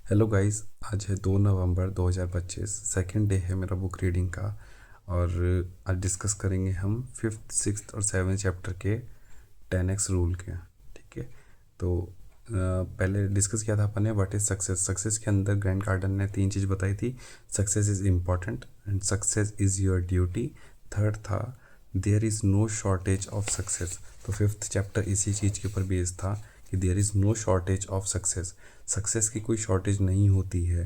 Hello guys. आज है 2 नवंबर 2025। Second day है मेरा बुक रीडिंग का। और आज डिस्कस करेंगे हम फिफ्थ सिक्स्थ और सेवन्थ चैप्टर के 10x रूल के। ठीक है। तो पहले डिस्कस किया था अपन ने व्हाट इज़ सक्सेस। सक्सेस के अंदर ग्रैंड कार्डन ने 3 चीज़ बताई थी। Success is important and success is your duty. Third था there is no shortage of success. तो फिफ्थ चैप्टर इसी चीज़ के ऊपर बेस्ड था कि there is no shortage of success. Success की कोई शॉर्टेज नहीं होती है।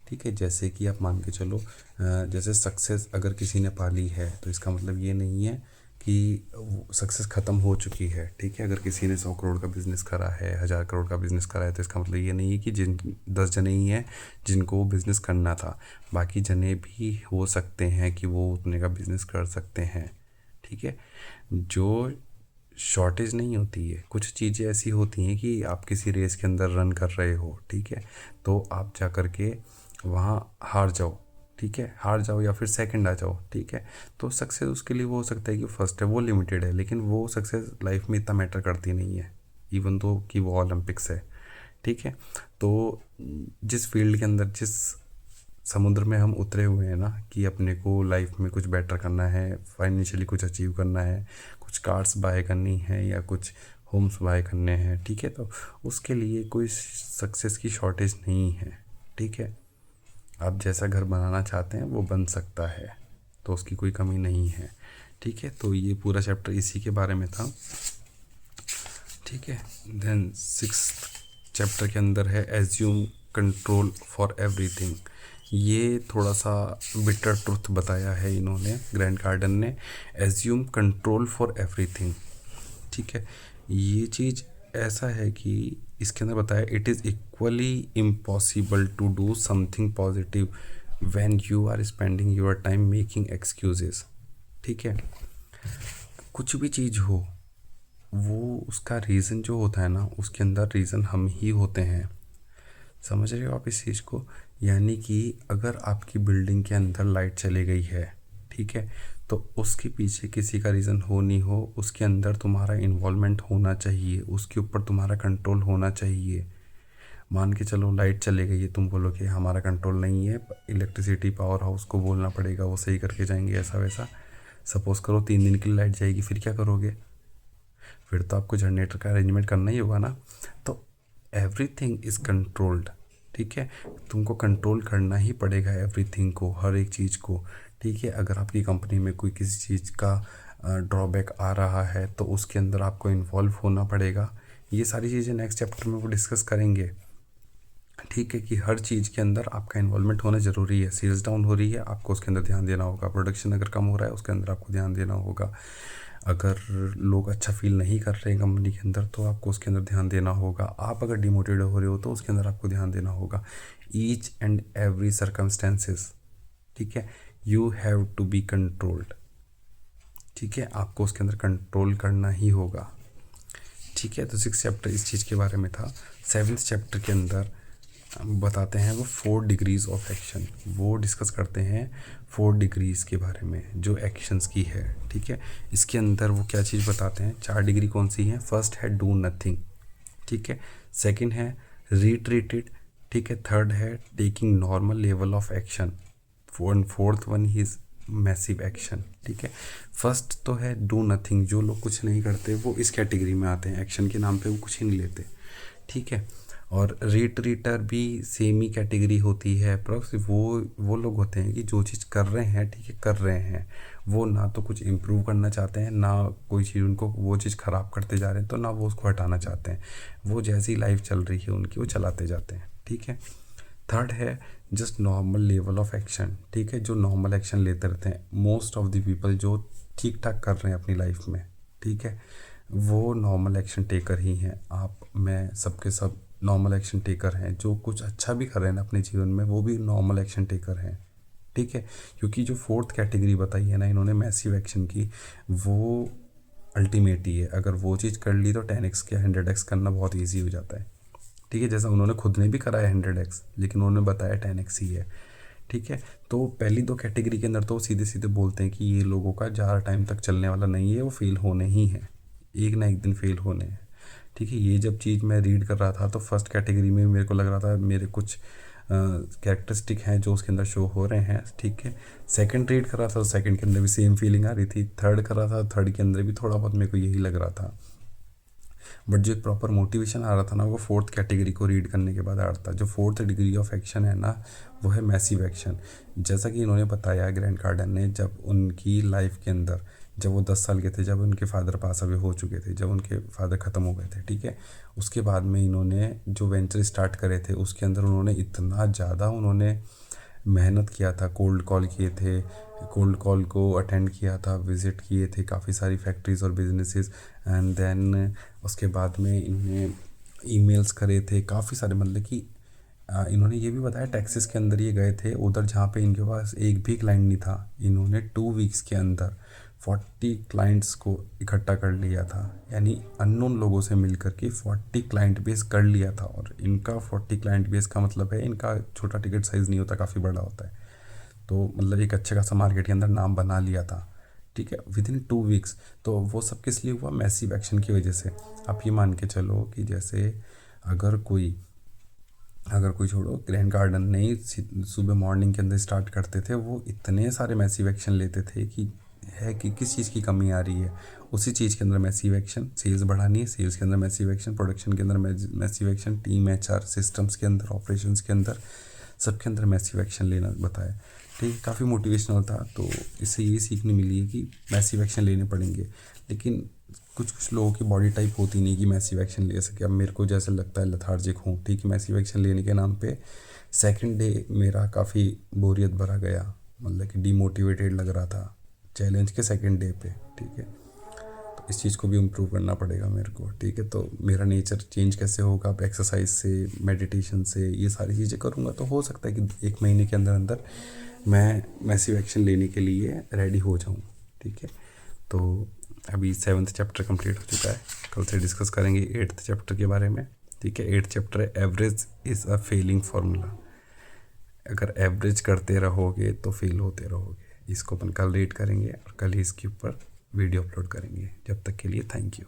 ठीक है। जैसे कि आप मान के चलो, जैसे सक्सेस अगर किसी ने पाली है तो इसका मतलब ये नहीं है कि सक्सेस ख़त्म हो चुकी है। ठीक है। अगर किसी ने 100 करोड़ का बिज़नेस करा है, 1000 करोड़ का बिज़नेस करा है, तो इसका मतलब ये नहीं है कि जिन 10 जने ही हैं जिनको वो बिज़नेस करना था। बाकी जने भी हो सकते हैं कि वो उतने का बिज़नेस कर सकते हैं। ठीक है। जो शॉर्टेज नहीं होती है, कुछ चीज़ें ऐसी होती हैं कि आप किसी रेस के अंदर रन कर रहे हो। ठीक है। तो आप जा कर के वहाँ हार जाओ। ठीक है। हार जाओ या फिर सेकंड आ जाओ। ठीक है। तो सक्सेस उसके लिए वो हो सकता है कि फर्स्ट है, वो लिमिटेड है, लेकिन वो सक्सेस लाइफ में इतना मैटर करती नहीं है, इवन तो कि वो ओलंपिक्स है। ठीक है। तो जिस फील्ड के अंदर, जिस समुद्र में हम उतरे हुए हैं ना, कि अपने को लाइफ में कुछ बेटर करना है, फाइनेंशियली कुछ अचीव करना है, कुछ कार्स बाय करनी है या कुछ होम्स बाय करने हैं। ठीक है। तो उसके लिए कोई सक्सेस की शॉर्टेज नहीं है। ठीक है। आप जैसा घर बनाना चाहते हैं वो बन सकता है, तो उसकी कोई कमी नहीं है। ठीक है। तो ये पूरा चैप्टर इसी के बारे में था। ठीक है। देन सिक्स्थ चैप्टर के अंदर है एज्यूम कंट्रोल फॉर एवरीथिंग। ये थोड़ा सा बिटर ट्रुथ बताया है इन्होंने, ग्रैंड कार्डन ने। Assume control for everything. ठीक है। ये चीज़ ऐसा है कि इसके अंदर बताया it is equally impossible to do something positive when you are spending your time making excuses. ठीक है। कुछ भी चीज़ हो, वो उसका रीज़न जो होता है ना, उसके अंदर रीज़न हम ही होते हैं। समझ रहे हो आप इस चीज़ को? यानी कि अगर आपकी बिल्डिंग के अंदर लाइट चली गई है, ठीक है, तो उसके पीछे किसी का रीज़न हो नहीं हो, उसके अंदर तुम्हारा इन्वॉल्वमेंट होना चाहिए, उसके ऊपर तुम्हारा कंट्रोल होना चाहिए। मान के चलो लाइट चले गई है, तुम बोलो कि हमारा कंट्रोल नहीं है, इलेक्ट्रिसिटी पावर हाउस को बोलना पड़ेगा, वो सही करके जाएंगे, ऐसा वैसा। सपोज़ करो 3 दिन की लाइट जाएगी, फिर क्या करोगे? फिर तो आपको जनरेटर का अरेंजमेंट करना ही होगा ना। तो एवरीथिंग इज़ कंट्रोल्ड। ठीक है। तुमको कंट्रोल करना ही पड़ेगा एवरीथिंग को, हर एक चीज़ को। ठीक है। अगर आपकी कंपनी में कोई किसी चीज़ का ड्रॉबैक आ रहा है तो उसके अंदर आपको इन्वॉल्व होना पड़ेगा। ये सारी चीज़ें नेक्स्ट चैप्टर में वो डिस्कस करेंगे। ठीक है। कि हर चीज़ के अंदर आपका इन्वॉल्वमेंट होना ज़रूरी है। सेल्स डाउन हो रही है, आपको उसके अंदर ध्यान देना होगा। प्रोडक्शन अगर कम हो रहा है, उसके अंदर आपको ध्यान देना होगा। अगर लोग अच्छा फील नहीं कर रहे हैं कंपनी के अंदर, तो आपको उसके अंदर ध्यान देना होगा। आप अगर डिमोटिवेट हो रहे हो तो उसके अंदर आपको ध्यान देना होगा। Each and every circumstances. ठीक है। You have to be controlled. ठीक है। आपको उसके अंदर कंट्रोल करना ही होगा। ठीक है। तो 6th चैप्टर इस चीज़ के बारे में था। 7th चैप्टर के अंदर बताते हैं वो 4 डिग्रीज ऑफ एक्शन, वो डिस्कस करते हैं 4 डिग्रीज के बारे में जो एक्शंस की है। ठीक है। इसके अंदर वो क्या चीज़ बताते हैं, 4 डिग्री कौन सी है? फर्स्ट है डू नथिंग। ठीक है। सेकंड है रिट्रीटेड। ठीक है। थर्ड है taking normal level of action. Fourth one is massive action. ठीक है। फर्स्ट तो है डू नथिंग, जो लोग कुछ नहीं करते वो इस कैटेगरी में आते हैं, एक्शन के नाम पे वो कुछ ही नहीं लेते। ठीक है। और रिट्रीटर भी सेम ही कैटेगरी होती है, प्लस वो लोग होते हैं कि जो चीज़ कर रहे हैं, ठीक है, कर रहे हैं, वो ना तो कुछ इम्प्रूव करना चाहते हैं, ना कोई चीज़ उनको वो चीज़ ख़राब करते जा रहे हैं, तो ना वो उसको हटाना चाहते हैं। वो जैसी लाइफ चल रही है उनकी, वो चलाते जाते हैं। ठीक है। थर्ड है just normal level of action. ठीक है। जो नॉर्मल एक्शन लेते रहते हैं, मोस्ट ऑफ द पीपल जो ठीक ठाक कर रहे हैं अपनी लाइफ में, ठीक है, वो नॉर्मल एक्शन टेकर ही हैं। आप, मैं, सबके सब नॉर्मल एक्शन टेकर हैं। जो कुछ अच्छा भी कर रहे हैं ना अपने जीवन में, वो भी नॉर्मल एक्शन टेकर हैं। ठीक है। क्योंकि जो फोर्थ कैटेगरी बताई है ना इन्होंने, मैसिव एक्शन की, वो अल्टीमेट ही है। अगर वो चीज़ कर ली तो 10x या 100x करना बहुत ईजी हो जाता है। ठीक है। जैसा उन्होंने खुद ने भी करा है 100x, लेकिन उन्होंने बताया 10x ही है। ठीक है। तो पहली 2 कैटेगरी के अंदर तो सीधे सीधे बोलते हैं कि ये लोगों का ज़्यादा टाइम तक चलने वाला नहीं है, वो फेल होने ही है, एक ना एक दिन फेल होने हैं। ठीक है। ये जब चीज़ मैं रीड कर रहा था तो फर्स्ट कैटेगरी में मेरे को लग रहा था मेरे कुछ कैरेक्टरिस्टिक हैं जो उसके अंदर शो हो रहे हैं, ठीक है। सेकंड रीड कर रहा था तो सेकंड के अंदर भी सेम फीलिंग आ रही थी, थर्ड कर रहा था थर्ड के अंदर भी थोड़ा बहुत मेरे को यही लग रहा था। बट जो एक प्रॉपर मोटिवेशन आ रहा था ना वो फोर्थ कैटेगरी को रीड करने के बाद आ रहा था। जो फोर्थ डिग्री ऑफ एक्शन है ना वो है मैसिव एक्शन। जैसा कि इन्होंने बताया ग्रैंड कार्डन ने, जब उनकी लाइफ के अंदर जब वो 10 साल के थे, जब उनके फादर पास अवे हो चुके थे, जब उनके फादर ख़त्म हो गए थे, ठीक है। उसके बाद में इन्होंने जो वेंचर स्टार्ट करे थे उसके अंदर उन्होंने इतना ज़्यादा उन्होंने मेहनत किया था, कोल्ड कॉल किए थे, कोल्ड कॉल को अटेंड किया था, विज़िट किए थे काफ़ी सारी फैक्ट्रीज़ और बिजनेसेस, एंड देन उसके बाद में इन्होंने ईमेल्स करे थे काफ़ी सारे, मतलब कि इन्होंने ये भी बताया टेक्सास के अंदर ये गए थे उधर जहाँ पे इनके पास एक भी क्लाइंट नहीं था। इन्होंने 2 वीक्स के अंदर 40 क्लाइंट्स को इकट्ठा कर लिया था, यानी अननोन लोगों से मिलकर के 40 क्लाइंट बेस कर लिया था। और इनका 40 क्लाइंट बेस का मतलब है इनका छोटा टिकट साइज़ नहीं होता, काफ़ी बड़ा होता है। तो मतलब एक अच्छे खासा मार्केट के अंदर नाम बना लिया था, ठीक है, विद इन 2 वीक्स। तो वो सब किस लिए हुआ? मैसिव एक्शन की वजह से। आप ये मान के चलो कि जैसे अगर कोई छोड़ो, ग्रैंड गार्डन नहीं सुबह मॉर्निंग के अंदर स्टार्ट करते थे, वो इतने सारे मैसिव एक्शन लेते थे कि है कि किस चीज़ की कमी आ रही है उसी चीज़ के अंदर मैसिव एक्शन, सेल्स बढ़ानी है सेल्स के अंदर मैसिव एक्शन, प्रोडक्शन के अंदर massive action, team HR systems के अंदर, ऑपरेशंस के अंदर, सबके अंदर मैसिव एक्शन लेना बताया, ठीक है। काफ़ी मोटिवेशनल था। तो इससे ये सीखने मिली है कि मैसिव एक्शन लेने पड़ेंगे, लेकिन कुछ लोगों की बॉडी टाइप होती नहीं कि मैसिव एक्शन ले सके। अब मेरे को जैसे लगता है लेथार्जिक हूँ, ठीक है, मैसिव एक्शन लेने के नाम पे सेकंड डे मेरा काफ़ी बोरियत भरा गया, मतलब कि डीमोटिवेटेड लग रहा था चैलेंज के सेकंड डे पे, ठीक है। तो इस चीज़ को भी इम्प्रूव करना पड़ेगा मेरे को, ठीक है। तो मेरा नेचर चेंज कैसे होगा? अब एक्सरसाइज से, मेडिटेशन से, ये सारी चीज़ें करूँगा तो हो सकता है कि 1 महीने के अंदर अंदर मैं मैसिव एक्शन लेने के लिए रेडी हो जाऊँ, ठीक है। तो अभी 7th चैप्टर कंप्लीट हो चुका है, कल से डिस्कस करेंगे 8th चैप्टर के बारे में, ठीक है। 8th चैप्टर है average is a failing formula. अगर एवरेज करते रहोगे तो फेल होते रहोगे। इसको अपन कल रीड करेंगे और कल ही इसके ऊपर वीडियो अपलोड करेंगे। जब तक के लिए थैंक यू।